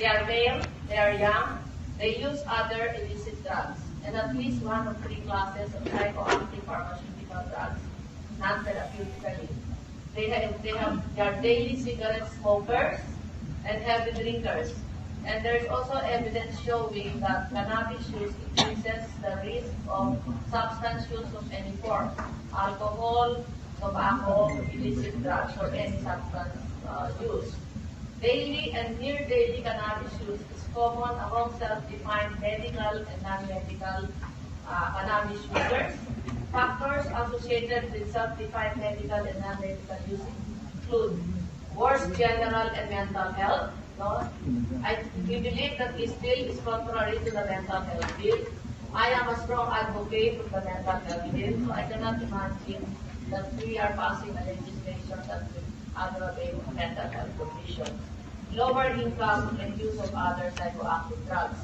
They are male, they are young, they use other illicit drugs, and at least one of 3 classes of psychoactive pharmaceutical drugs, non-therapeutically. They are daily cigarette smokers and heavy drinkers. And there is also evidence showing that cannabis use increases the risk of substance use of any form, alcohol, tobacco, illicit drugs, or any substance use. Daily and near daily cannabis use is common among self-defined medical and non-medical cannabis users. Factors associated with self-defined medical and non-medical use include worse general and mental health. No? We believe that this bill is contrary to the mental health bill. I am a strong advocate of the mental health bill, so I cannot imagine that we are passing a legislation that will aggravate mental health conditions. Lower income and use of other psychoactive drugs.